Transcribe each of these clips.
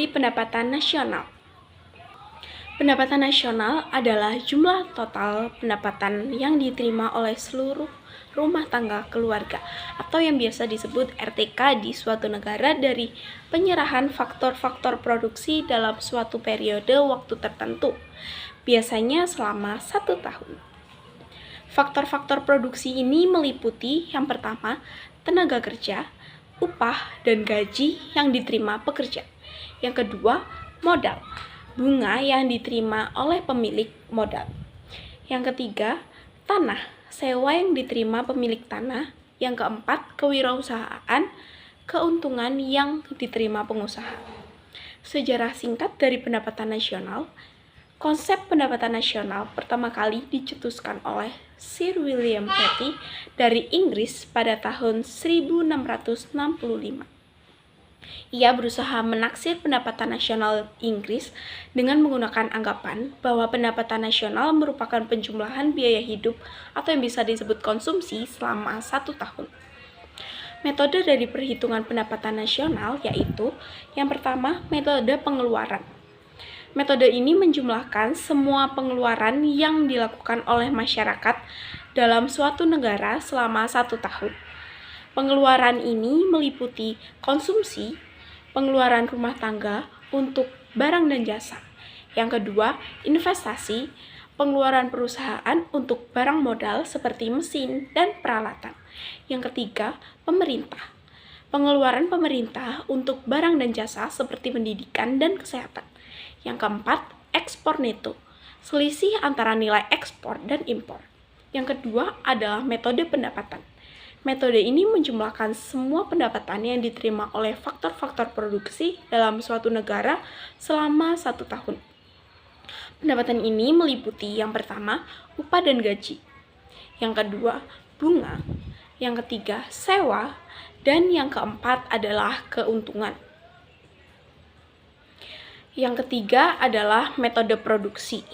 pendapatan nasional. Pendapatan nasional adalah jumlah total pendapatan yang diterima oleh seluruh rumah tangga keluarga atau yang biasa disebut RTK di suatu negara dari penyerahan faktor-faktor produksi dalam suatu periode waktu tertentu, biasanya selama 1 tahun. Faktor-faktor produksi ini meliputi yang pertama, tenaga kerja, upah, dan gaji yang diterima pekerja. Yang kedua, modal, bunga yang diterima oleh pemilik modal. Yang ketiga, tanah, sewa yang diterima pemilik tanah. Yang keempat, kewirausahaan, keuntungan yang diterima pengusaha. Sejarah singkat dari pendapatan nasional. Konsep pendapatan nasional pertama kali dicetuskan oleh Sir William Petty dari Inggris pada tahun 1665. Ia berusaha menaksir pendapatan nasional Inggris dengan menggunakan anggapan bahwa pendapatan nasional merupakan penjumlahan biaya hidup atau yang bisa disebut konsumsi selama 1 tahun. Metode dari perhitungan pendapatan nasional yaitu yang pertama, metode pengeluaran. Metode ini menjumlahkan semua pengeluaran yang dilakukan oleh masyarakat dalam suatu negara selama 1 tahun. Pengeluaran ini meliputi konsumsi, pengeluaran rumah tangga untuk barang dan jasa. Yang kedua, investasi, pengeluaran perusahaan untuk barang modal seperti mesin dan peralatan. Yang ketiga, pemerintah. Pengeluaran pemerintah untuk barang dan jasa seperti pendidikan dan kesehatan. Yang keempat, ekspor neto, selisih antara nilai ekspor dan impor. Yang kedua adalah metode pendapatan. Metode ini menjumlahkan semua pendapatan yang diterima oleh faktor-faktor produksi dalam suatu negara selama 1 tahun. Pendapatan ini meliputi yang pertama, upah dan gaji. Yang kedua, bunga. Yang ketiga, sewa. Dan yang keempat adalah keuntungan. Yang ketiga adalah metode produksi.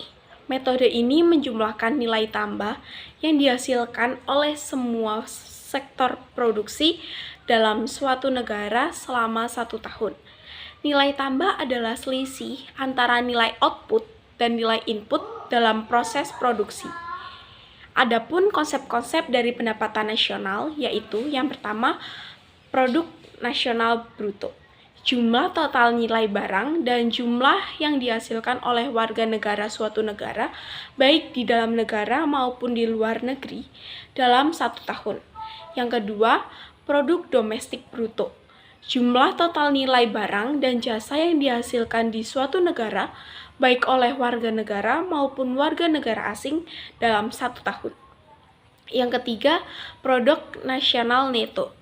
Metode ini menjumlahkan nilai tambah yang dihasilkan oleh semua sektor produksi dalam suatu negara selama 1 tahun. Nilai tambah adalah selisih antara nilai output dan nilai input dalam proses produksi. Adapun konsep-konsep dari pendapatan nasional yaitu yang pertama, produk nasional bruto. Jumlah total nilai barang dan jumlah yang dihasilkan oleh warga negara suatu negara, baik di dalam negara maupun di luar negeri, dalam 1 tahun. Yang kedua, produk domestik bruto. Jumlah total nilai barang dan jasa yang dihasilkan di suatu negara, baik oleh warga negara maupun warga negara asing dalam 1 tahun. Yang ketiga, produk nasional neto.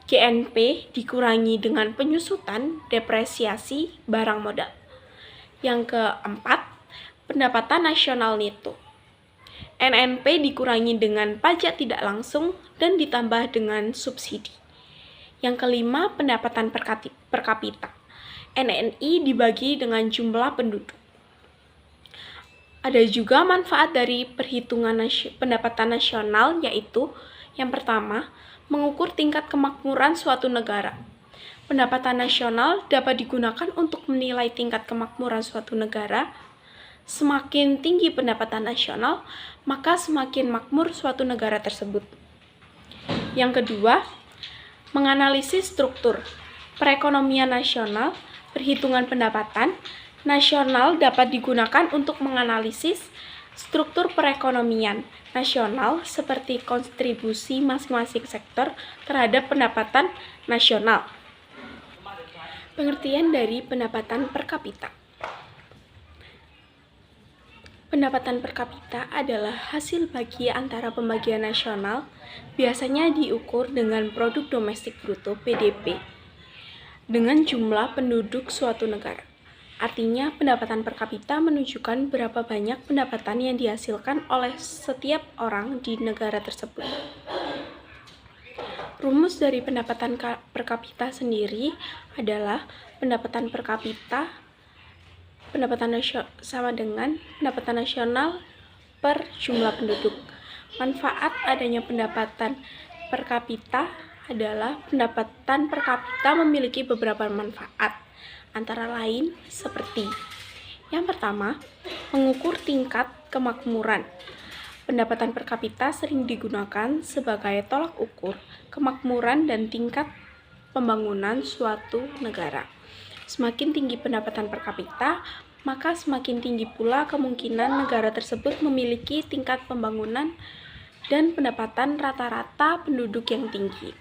GNP dikurangi dengan penyusutan depresiasi barang modal. Yang keempat, pendapatan nasional neto. NNP dikurangi dengan pajak tidak langsung dan ditambah dengan subsidi. Yang kelima, pendapatan per kapita. NNI dibagi dengan jumlah penduduk. Ada juga manfaat dari perhitungan pendapatan nasional yaitu yang pertama, mengukur tingkat kemakmuran suatu negara. Pendapatan nasional dapat digunakan untuk menilai tingkat kemakmuran suatu negara. Semakin tinggi pendapatan nasional, maka semakin makmur suatu negara tersebut. Yang kedua, menganalisis struktur perekonomian nasional. Perhitungan pendapatan nasional dapat digunakan untuk menganalisis struktur perekonomian nasional seperti kontribusi masing-masing sektor terhadap pendapatan nasional. Pengertian dari pendapatan per kapita. Pendapatan per kapita adalah hasil bagi antara pembagian nasional, biasanya diukur dengan produk domestik bruto (PDB) dengan jumlah penduduk suatu negara. Artinya, pendapatan per kapita menunjukkan berapa banyak pendapatan yang dihasilkan oleh setiap orang di negara tersebut. Rumus dari pendapatan per kapita sendiri adalah pendapatan per kapita sama dengan pendapatan nasional per jumlah penduduk. Manfaat adanya pendapatan per kapita adalah pendapatan per kapita memiliki beberapa manfaat. antara lain seperti: yang pertama, mengukur tingkat kemakmuran. Pendapatan per kapita sering digunakan sebagai tolak ukur kemakmuran dan tingkat pembangunan suatu negara. Semakin tinggi pendapatan per kapita, maka semakin tinggi pula kemungkinan negara tersebut memiliki tingkat pembangunan dan pendapatan rata-rata penduduk yang tinggi.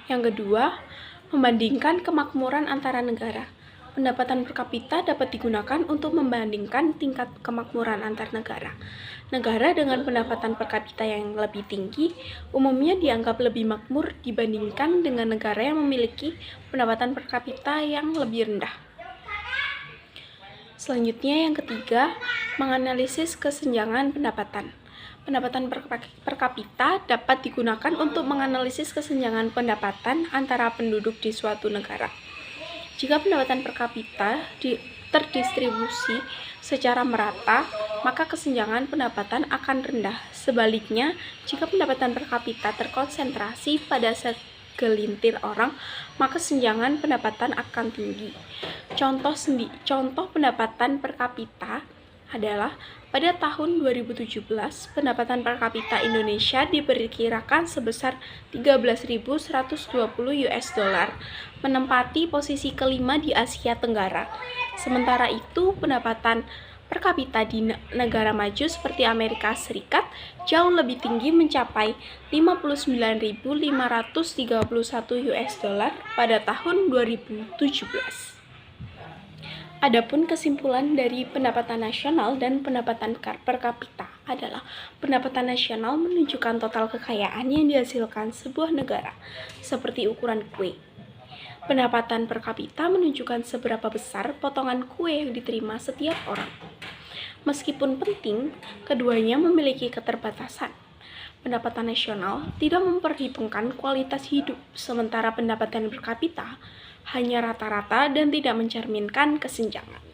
Yang kedua, membandingkan kemakmuran antara negara. Pendapatan per kapita dapat digunakan untuk membandingkan tingkat kemakmuran antar negara. Negara dengan pendapatan per kapita yang lebih tinggi umumnya dianggap lebih makmur dibandingkan dengan negara yang memiliki pendapatan per kapita yang lebih rendah. Selanjutnya, yang ketiga, menganalisis kesenjangan pendapatan. Pendapatan per kapita dapat digunakan untuk menganalisis kesenjangan pendapatan antara penduduk di suatu negara. Jika pendapatan per kapita terdistribusi secara merata, maka kesenjangan pendapatan akan rendah. Sebaliknya, jika pendapatan per kapita terkonsentrasi pada segelintir orang, maka kesenjangan pendapatan akan tinggi. Contoh pendapatan per kapita adalah pada tahun 2017, pendapatan per kapita Indonesia diperkirakan sebesar 13.120 US dollar, menempati posisi kelima di Asia Tenggara. Sementara itu, pendapatan per kapita di negara maju seperti Amerika Serikat jauh lebih tinggi, mencapai 59.531 US dollar pada tahun 2017. Adapun kesimpulan dari pendapatan nasional dan pendapatan per kapita adalah pendapatan nasional menunjukkan total kekayaan yang dihasilkan sebuah negara, seperti ukuran kue. Pendapatan per kapita menunjukkan seberapa besar potongan kue yang diterima setiap orang. Meskipun penting, keduanya memiliki keterbatasan. Pendapatan nasional tidak memperhitungkan kualitas hidup, sementara pendapatan per kapita hanya rata-rata dan tidak mencerminkan kesenjangan.